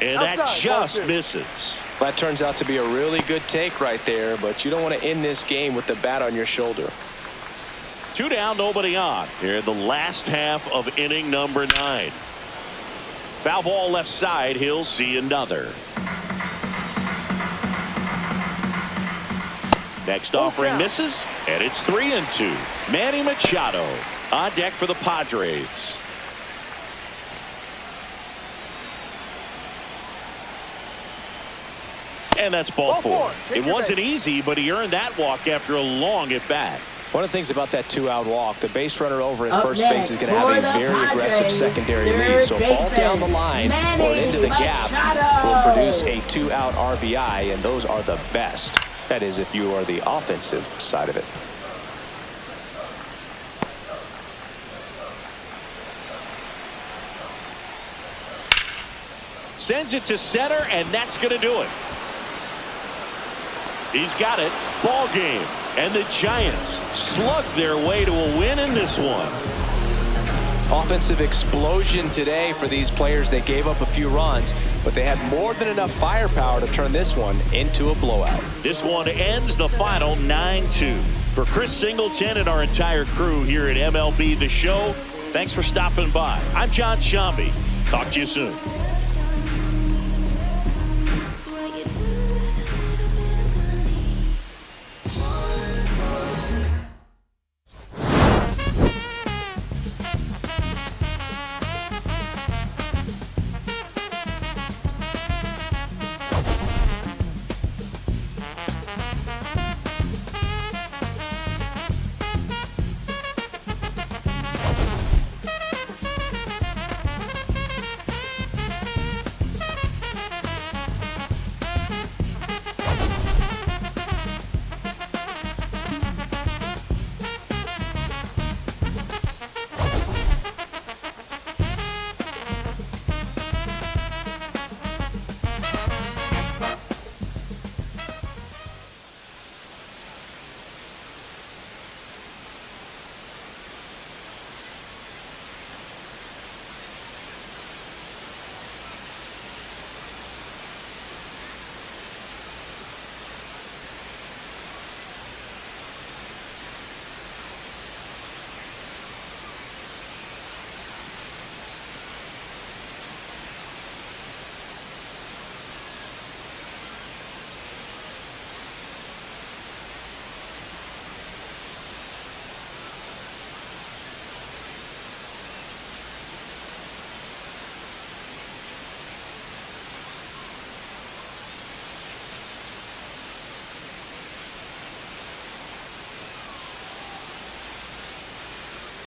And that just misses. That turns out to be a really good take right there, but you don't want to end this game with the bat on your shoulder. 2 down, nobody on. Here in the last half of inning number 9. Foul ball left side. He'll see another. Next offering misses, and it's 3-2. Manny Machado on deck for the Padres. And that's ball 4. It wasn't easy, but he earned that walk after a long at bat. One of the things about that 2-out walk, the base runner over at first base is going to have a very aggressive secondary lead. So ball down the line or into the gap will produce a 2-out RBI, and those are the best. That is, if you are the offensive side of it. Sends it to center, and that's going to do it. He's got it. Ball game. And the Giants slug their way to a win in this one. Offensive explosion today for these players. They gave up a few runs, but they had more than enough firepower to turn this one into a blowout. This one ends the final 9-2. For Chris Singleton and our entire crew here at MLB The Show, thanks for stopping by. I'm John Shambi. Talk to you soon.